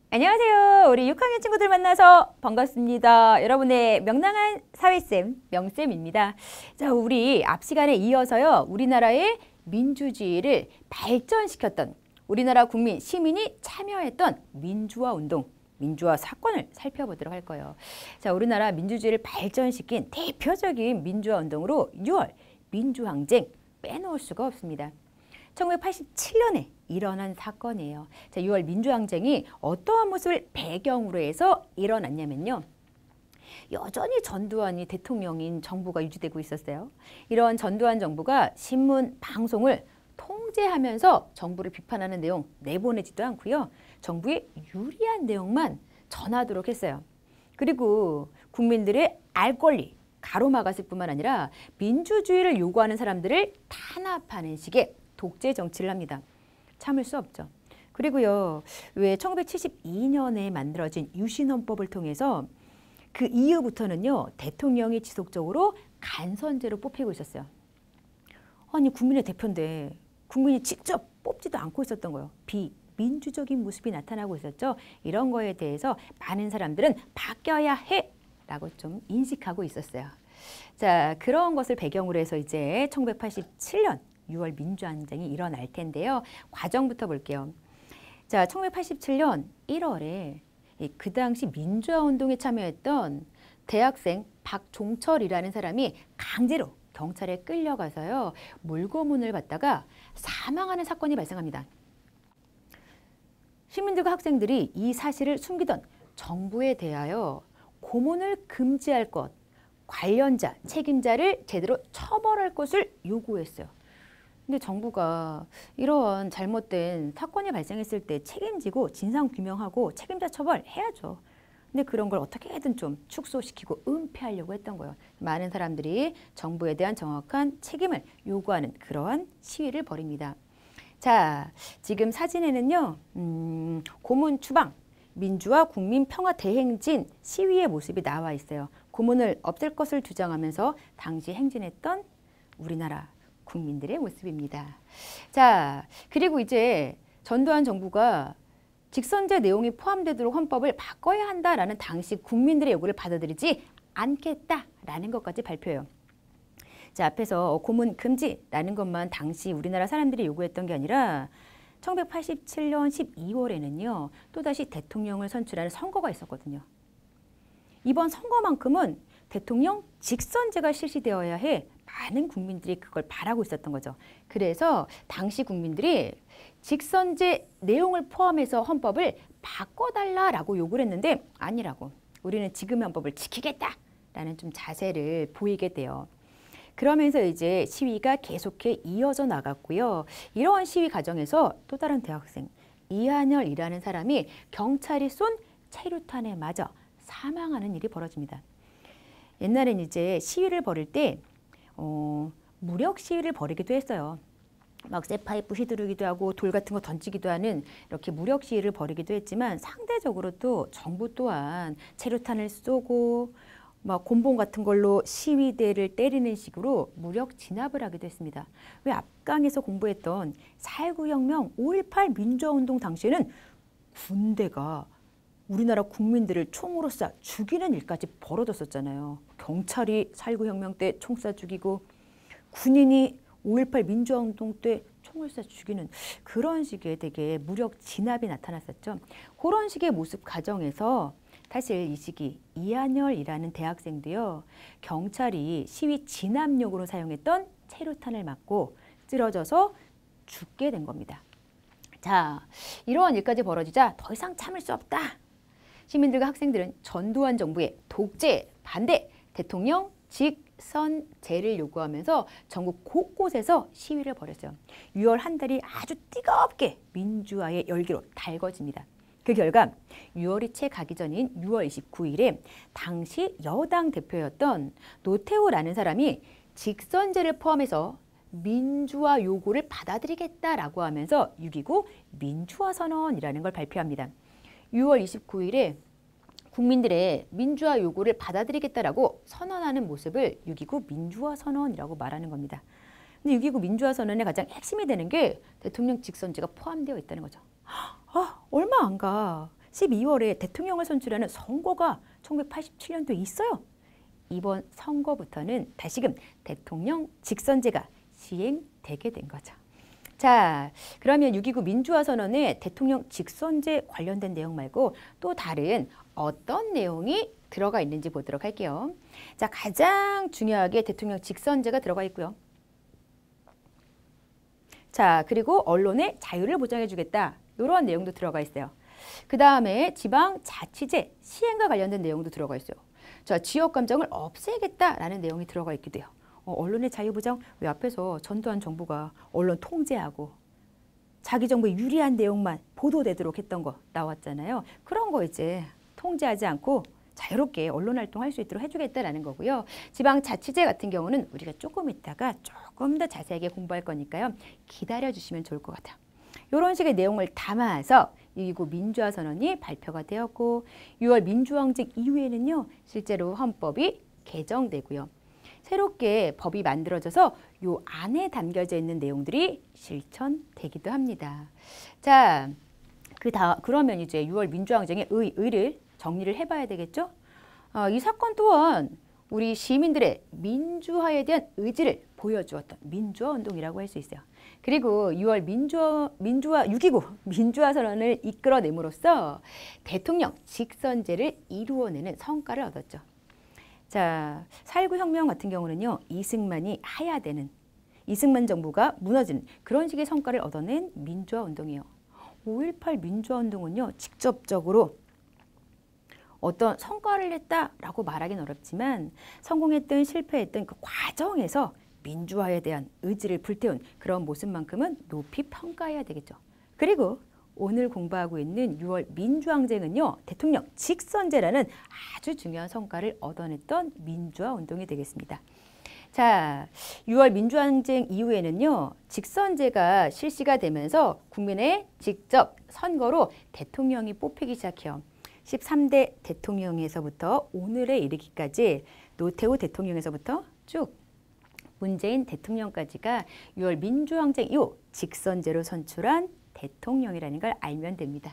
안녕하세요. 우리 6학년 친구들 만나서 반갑습니다. 여러분의 명랑한 사회쌤, 명쌤입니다. 자, 우리 앞 시간에 이어서요. 우리나라의 민주주의를 발전시켰던 우리나라 국민, 시민이 참여했던 민주화 운동, 민주화 사건을 살펴보도록 할 거예요. 자, 우리나라 민주주의를 발전시킨 대표적인 민주화 운동으로 6월 민주항쟁 빼놓을 수가 없습니다. 1987년에 일어난 사건이에요. 자, 6월 민주항쟁이 어떠한 모습을 배경으로 해서 일어났냐면요. 여전히 전두환이 대통령인 정부가 유지되고 있었어요. 이런 전두환 정부가 신문, 방송을 통제하면서 정부를 비판하는 내용 내보내지도 않고요. 정부에 유리한 내용만 전하도록 했어요. 그리고 국민들의 알 권리 가로막았을 뿐만 아니라 민주주의를 요구하는 사람들을 탄압하는 식의 독재 정치를 합니다. 참을 수 없죠. 그리고요, 왜 1972년에 만들어진 유신헌법을 통해서 그 이후부터는요, 대통령이 지속적으로 간선제로 뽑히고 있었어요. 아니, 국민의 대표인데 국민이 직접 뽑지도 않고 있었던 거예요. 비민주적인 모습이 나타나고 있었죠. 이런 거에 대해서 많은 사람들은 바뀌어야 해 라고 좀 인식하고 있었어요. 자, 그런 것을 배경으로 해서 이제 1987년 6월 민주항쟁이 일어날 텐데요. 과정부터 볼게요. 자, 1987년 1월에 그 당시 민주화운동에 참여했던 대학생 박종철이라는 사람이 강제로 경찰에 끌려가서요. 물고문을 받다가 사망하는 사건이 발생합니다. 시민들과 학생들이 이 사실을 숨기던 정부에 대하여 고문을 금지할 것, 관련자, 책임자를 제대로 처벌할 것을 요구했어요. 근데 정부가 이런 잘못된 사건이 발생했을 때 책임지고 진상규명하고 책임자 처벌해야죠. 근데 그런 걸 어떻게든 좀 축소시키고 은폐하려고 했던 거예요. 많은 사람들이 정부에 대한 정확한 책임을 요구하는 그러한 시위를 벌입니다. 자, 지금 사진에는요. 고문 추방, 민주화 국민평화 대행진 시위의 모습이 나와 있어요. 고문을 없앨 것을 주장하면서 당시 행진했던 우리나라 국민들의 모습입니다. 자, 그리고 이제 전두환 정부가 직선제 내용이 포함되도록 헌법을 바꿔야 한다라는 당시 국민들의 요구를 받아들이지 않겠다라는 것까지 발표해요. 자, 앞에서 고문 금지라는 것만 당시 우리나라 사람들이 요구했던 게 아니라 1987년 12월에는요. 또다시 대통령을 선출하는 선거가 있었거든요. 이번 선거만큼은 대통령 직선제가 실시되어야 해 많은 국민들이 그걸 바라고 있었던 거죠. 그래서 당시 국민들이 직선제 내용을 포함해서 헌법을 바꿔달라라고 요구를 했는데 아니라고. 우리는 지금의 헌법을 지키겠다라는 좀 자세를 보이게 돼요. 그러면서 이제 시위가 계속해 이어져 나갔고요. 이러한 시위 과정에서 또 다른 대학생 이한열이라는 사람이 경찰이 쏜 체류탄에 맞아 사망하는 일이 벌어집니다. 옛날엔 이제 시위를 벌일 때 무력 시위를 벌이기도 했어요. 막 쇠파이프 휘두르기도 하고 돌 같은 거 던지기도 하는 이렇게 무력 시위를 벌이기도 했지만 상대적으로 또 정부 또한 체류탄을 쏘고 막 곤봉 같은 걸로 시위대를 때리는 식으로 무력 진압을 하기도 했습니다. 왜 앞강에서 공부했던 4.19 혁명, 5.18 민주화운동 당시에는 군대가 우리나라 국민들을 총으로 쏴 죽이는 일까지 벌어졌었잖아요. 경찰이 4.19 혁명 때 총 쏴 죽이고 군인이 5.18 민주화운동 때 총을 쏴 죽이는 그런 식의 되게 무력 진압이 나타났었죠. 그런 식의 모습 과정에서 사실 이 시기 이한열이라는 대학생도요. 경찰이 시위 진압용으로 사용했던 체류탄을 맞고 쓰러져서 죽게 된 겁니다. 자, 이러한 일까지 벌어지자 더 이상 참을 수 없다. 시민들과 학생들은 전두환 정부의 독재 반대, 대통령 직선제를 요구하면서 전국 곳곳에서 시위를 벌였어요. 6월 한 달이 아주 뜨겁게 민주화의 열기로 달궈집니다. 그 결과 6월이 채 가기 전인 6월 29일에 당시 여당 대표였던 노태우라는 사람이 직선제를 포함해서 민주화 요구를 받아들이겠다라고 하면서 6.29 민주화 선언이라는 걸 발표합니다. 6월 29일에 국민들의 민주화 요구를 받아들이겠다라고 선언하는 모습을 6.29 민주화 선언이라고 말하는 겁니다. 근데 6.29 민주화 선언의 가장 핵심이 되는 게 대통령 직선제가 포함되어 있다는 거죠. 얼마 안 가. 12월에 대통령을 선출하는 선거가 1987년도에 있어요. 이번 선거부터는 다시금 대통령 직선제가 시행되게 된 거죠. 자, 그러면 6.29 민주화 선언에 대통령 직선제 관련된 내용 말고 또 다른 어떤 내용이 들어가 있는지 보도록 할게요. 자, 가장 중요하게 대통령 직선제가 들어가 있고요. 자, 그리고 언론의 자유를 보장해 주겠다. 이런 내용도 들어가 있어요. 그 다음에 지방자치제 시행과 관련된 내용도 들어가 있어요. 자, 지역감정을 없애겠다라는 내용이 들어가 있기도 해요. 언론의 자유보장, 왜 앞에서 전두환 정부가 언론 통제하고 자기 정부에 유리한 내용만 보도되도록 했던 거 나왔잖아요. 그런 거 이제 통제하지 않고 자유롭게 언론 활동할 수 있도록 해주겠다라는 거고요. 지방자치제 같은 경우는 우리가 조금 있다가 조금 더 자세하게 공부할 거니까요. 기다려주시면 좋을 것 같아요. 이런 식의 내용을 담아서 6.29 민주화 선언이 발표가 되었고 6월 민주항쟁 이후에는요. 실제로 헌법이 개정되고요. 새롭게 법이 만들어져서 요 안에 담겨져 있는 내용들이 실천되기도 합니다. 자, 그러면 이제 6월 민주항쟁의 의를 정리를 해봐야 되겠죠? 이 사건 또한 우리 시민들의 민주화에 대한 의지를 보여주었던 민주화 운동이라고 할 수 있어요. 그리고 6월 6.29 민주화 선언을 이끌어냄으로써 대통령 직선제를 이루어내는 성과를 얻었죠. 자, 4.19 혁명 같은 경우는요. 이승만이 하야되는, 이승만 정부가 무너지는 그런 식의 성과를 얻어낸 민주화 운동이에요. 5.18 민주화 운동은요. 직접적으로 어떤 성과를 냈다라고 말하기는 어렵지만 성공했든 실패했든 그 과정에서 민주화에 대한 의지를 불태운 그런 모습만큼은 높이 평가해야 되겠죠. 그리고 오늘 공부하고 있는 6월 민주항쟁은요. 대통령 직선제라는 아주 중요한 성과를 얻어냈던 민주화 운동이 되겠습니다. 자, 6월 민주항쟁 이후에는요. 직선제가 실시가 되면서 국민의 직접 선거로 대통령이 뽑히기 시작해요. 13대 대통령에서부터 오늘에 이르기까지 노태우 대통령에서부터 쭉 문재인 대통령까지가 6월 민주항쟁 이후 직선제로 선출한 대통령이라는 걸 알면 됩니다.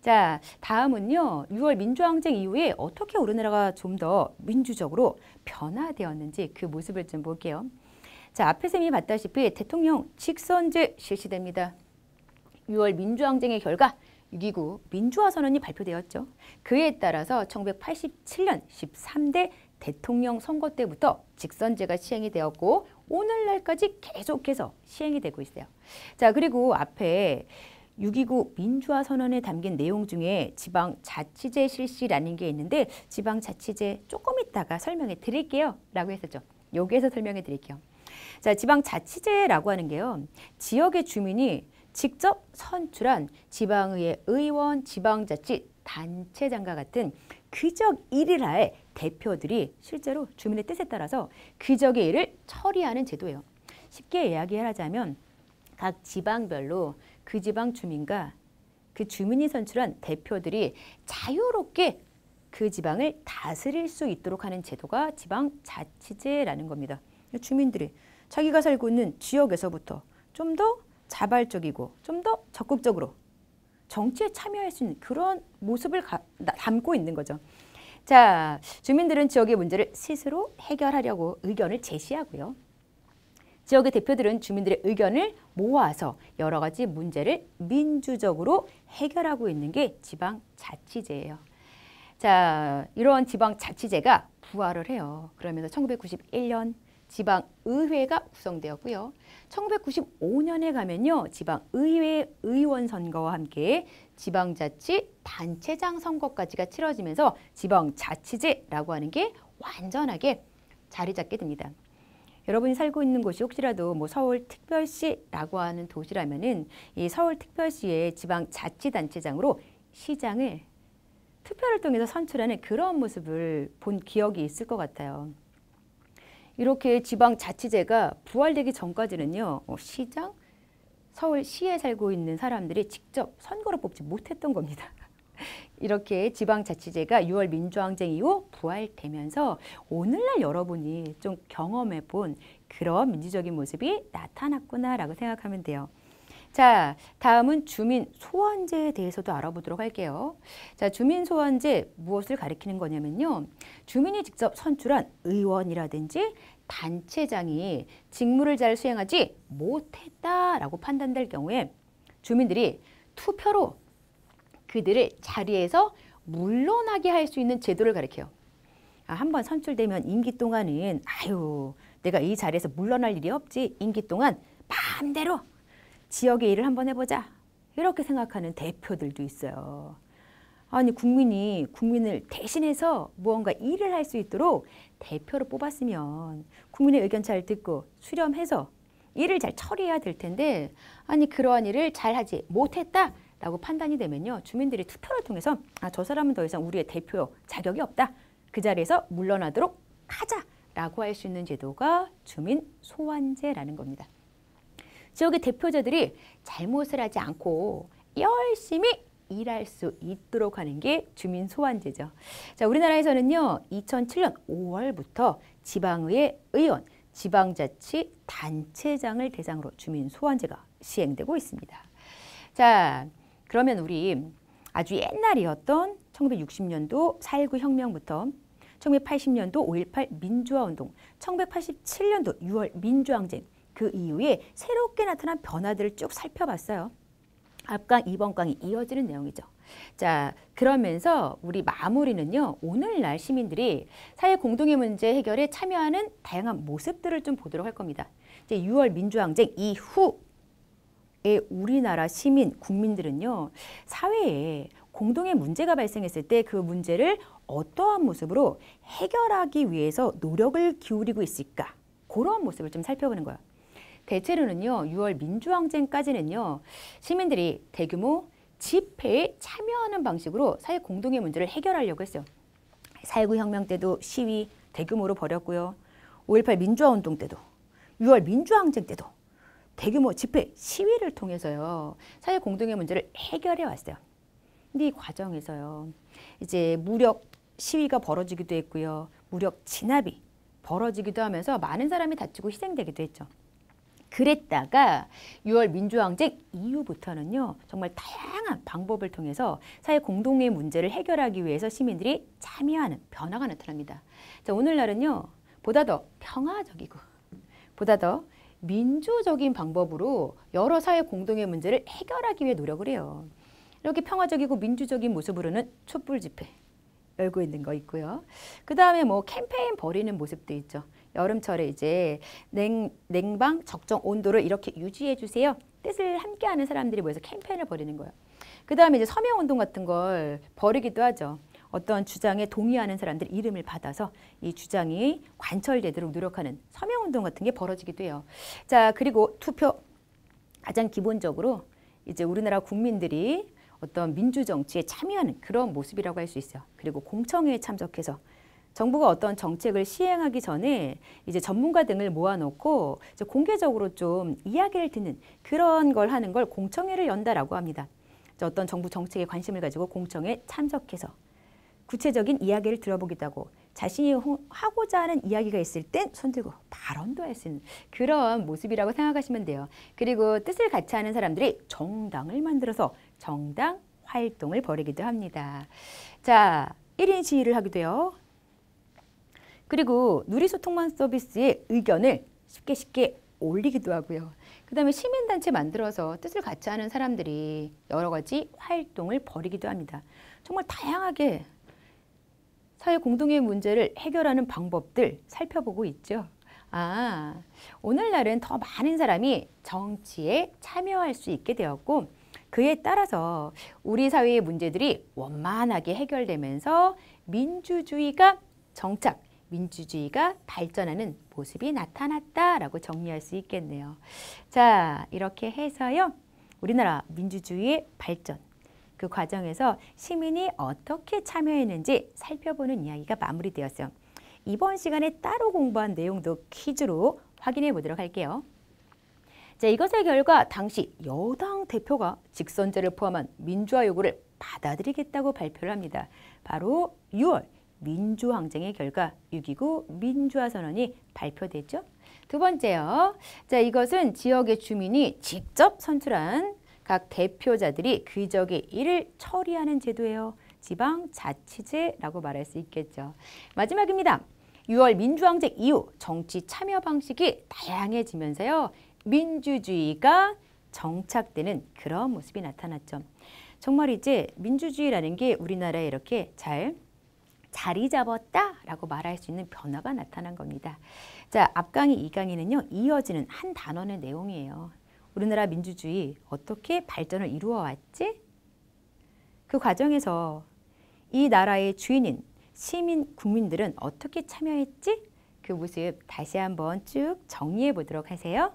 자, 다음은요. 6월 민주항쟁 이후에 어떻게 우리나라가 좀 더 민주적으로 변화되었는지 그 모습을 좀 볼게요. 자, 앞에서 이미 봤다시피 대통령 직선제 실시됩니다. 6월 민주항쟁의 결과 6.29 민주화 선언이 발표되었죠. 그에 따라서 1987년 13대 대통령 선거 때부터 직선제가 시행이 되었고 오늘날까지 계속해서 시행이 되고 있어요. 자, 그리고 앞에 6.29 민주화 선언에 담긴 내용 중에 지방자치제 실시라는 게 있는데 지방자치제 조금 이따가 설명해 드릴게요 라고 했었죠. 여기에서 설명해 드릴게요. 자, 지방자치제라고 하는 게요. 지역의 주민이 직접 선출한 지방의회 의원, 지방자치 단체장과 같은 그적 일을 할 대표들이 실제로 주민의 뜻에 따라서 그적의 일을 처리하는 제도예요. 쉽게 이야기하자면 각 지방별로 그 지방 주민과 그 주민이 선출한 대표들이 자유롭게 그 지방을 다스릴 수 있도록 하는 제도가 지방자치제라는 겁니다. 주민들이 자기가 살고 있는 지역에서부터 좀 더 자발적이고 좀 더 적극적으로 정치에 참여할 수 있는 그런 모습을 담고 있는 거죠. 자, 주민들은 지역의 문제를 스스로 해결하려고 의견을 제시하고요. 지역의 대표들은 주민들의 의견을 모아서 여러 가지 문제를 민주적으로 해결하고 있는 게 지방자치제예요. 자, 이런 지방자치제가 부활을 해요. 그러면서 1991년 지방의회가 구성되었고요. 1995년에 가면요. 지방의회 의원 선거와 함께 지방자치 단체장 선거까지가 치러지면서 지방자치제라고 하는 게 완전하게 자리 잡게 됩니다. 여러분이 살고 있는 곳이 혹시라도 뭐 서울특별시라고 하는 도시라면은 이 서울특별시의 지방자치단체장으로 시장을 투표를 통해서 선출하는 그런 모습을 본 기억이 있을 것 같아요. 이렇게 지방자치제가 부활되기 전까지는요. 시장, 서울시에 살고 있는 사람들이 직접 선거로 뽑지 못했던 겁니다. 이렇게 지방자치제가 6월 민주항쟁 이후 부활되면서 오늘날 여러분이 좀 경험해 본 그런 민주적인 모습이 나타났구나라고 생각하면 돼요. 자, 다음은 주민 소환제에 대해서도 알아보도록 할게요. 자, 주민 소환제 무엇을 가리키는 거냐면요. 주민이 직접 선출한 의원이라든지 단체장이 직무를 잘 수행하지 못했다라고 판단될 경우에 주민들이 투표로 그들을 자리에서 물러나게 할 수 있는 제도를 가리켜요. 한번 선출되면 임기 동안은 아유, 내가 이 자리에서 물러날 일이 없지. 임기 동안 마음대로 지역의 일을 한번 해보자. 이렇게 생각하는 대표들도 있어요. 아니 국민을 대신해서 무언가 일을 할 수 있도록 대표를 뽑았으면 국민의 의견 잘 듣고 수렴해서 일을 잘 처리해야 될 텐데 아니 그러한 일을 잘 하지 못했다라고 판단이 되면요. 주민들이 투표를 통해서 저 사람은 더 이상 우리의 대표 자격이 없다. 그 자리에서 물러나도록 하자라고 할 수 있는 제도가 주민 소환제라는 겁니다. 지역의 대표자들이 잘못을 하지 않고 열심히 일할 수 있도록 하는 게 주민 소환제죠. 자, 우리나라에서는요, 2007년 5월부터 지방의회 의원, 지방자치 단체장을 대상으로 주민 소환제가 시행되고 있습니다. 자, 그러면 우리 아주 옛날이었던 1960년도 4.19 혁명부터 1980년도 5.18 민주화운동, 1987년도 6월 민주항쟁, 그 이후에 새롭게 나타난 변화들을 쭉 살펴봤어요. 앞강, 이번 강이 이어지는 내용이죠. 자, 그러면서 우리 마무리는요. 오늘날 시민들이 사회 공동의 문제 해결에 참여하는 다양한 모습들을 좀 보도록 할 겁니다. 이제 6월 민주항쟁 이후에 우리나라 시민, 국민들은요. 사회에 공동의 문제가 발생했을 때 그 문제를 어떠한 모습으로 해결하기 위해서 노력을 기울이고 있을까? 그런 모습을 좀 살펴보는 거예요. 대체로는요. 6월 민주항쟁까지는요. 시민들이 대규모 집회에 참여하는 방식으로 사회 공동의 문제를 해결하려고 했어요. 4.19 혁명 때도 시위 대규모로 벌였고요. 5.18 민주화운동 때도 6월 민주항쟁 때도 대규모 집회 시위를 통해서요. 사회 공동의 문제를 해결해 왔어요. 근데 이 과정에서요. 이제 무력 시위가 벌어지기도 했고요. 무력 진압이 벌어지기도 하면서 많은 사람이 다치고 희생되기도 했죠. 그랬다가 6월 민주항쟁 이후부터는요. 정말 다양한 방법을 통해서 사회 공동의 문제를 해결하기 위해서 시민들이 참여하는 변화가 나타납니다. 자, 오늘날은요. 보다 더 평화적이고 보다 더 민주적인 방법으로 여러 사회 공동의 문제를 해결하기 위해 노력을 해요. 이렇게 평화적이고 민주적인 모습으로는 촛불 집회 열고 있는 거 있고요. 그 다음에 뭐 캠페인 벌이는 모습도 있죠. 여름철에 이제 냉방 적정 온도를 이렇게 유지해 주세요. 뜻을 함께하는 사람들이 모여서 캠페인을 벌이는 거예요. 그 다음에 이제 서명 운동 같은 걸 벌이기도 하죠. 어떤 주장에 동의하는 사람들 이름을 받아서 이 주장이 관철되도록 노력하는 서명 운동 같은 게 벌어지기도 해요. 자, 그리고 투표 가장 기본적으로 이제 우리나라 국민들이 어떤 민주정치에 참여하는 그런 모습이라고 할 수 있어요. 그리고 공청회에 참석해서 정부가 어떤 정책을 시행하기 전에 이제 전문가 등을 모아놓고 이제 공개적으로 좀 이야기를 듣는 그런 걸 하는 걸 공청회를 연다라고 합니다. 어떤 정부 정책에 관심을 가지고 공청회에 참석해서 구체적인 이야기를 들어보기도 하고 자신이 하고자 하는 이야기가 있을 땐 손들고 발언도 할 수 있는 그런 모습이라고 생각하시면 돼요. 그리고 뜻을 같이 하는 사람들이 정당을 만들어서 정당 활동을 벌이기도 합니다. 자, 1인 시위를 하기도 해요. 그리고 누리소통망 서비스의 의견을 쉽게 올리기도 하고요. 그 다음에 시민단체 만들어서 뜻을 같이 하는 사람들이 여러 가지 활동을 벌이기도 합니다. 정말 다양하게 사회 공동의 문제를 해결하는 방법들 살펴보고 있죠. 오늘날은 더 많은 사람이 정치에 참여할 수 있게 되었고 그에 따라서 우리 사회의 문제들이 원만하게 해결되면서 민주주의가 정착, 민주주의가 발전하는 모습이 나타났다라고 정리할 수 있겠네요. 자, 이렇게 해서요. 우리나라 민주주의의 발전, 그 과정에서 시민이 어떻게 참여했는지 살펴보는 이야기가 마무리되었어요. 이번 시간에 따로 공부한 내용도 퀴즈로 확인해 보도록 할게요. 자, 이것의 결과 당시 여당 대표가 직선제를 포함한 민주화 요구를 받아들이겠다고 발표를 합니다. 바로 6월 민주항쟁의 결과 6.29 민주화 선언이 발표됐죠. 두 번째요. 자, 이것은 지역의 주민이 직접 선출한 각 대표자들이 그 지역의 일을 처리하는 제도예요. 지방자치제라고 말할 수 있겠죠. 마지막입니다. 6월 민주항쟁 이후 정치 참여 방식이 다양해지면서요. 민주주의가 정착되는 그런 모습이 나타났죠. 정말 이제 민주주의라는 게 우리나라에 이렇게 잘 자리 잡았다라고 말할 수 있는 변화가 나타난 겁니다. 자, 앞강의 이 강의는요. 이어지는 한 단원의 내용이에요. 우리나라 민주주의 어떻게 발전을 이루어 왔지? 그 과정에서 이 나라의 주인인 시민, 국민들은 어떻게 참여했지? 그 모습 다시 한번 쭉 정리해 보도록 하세요.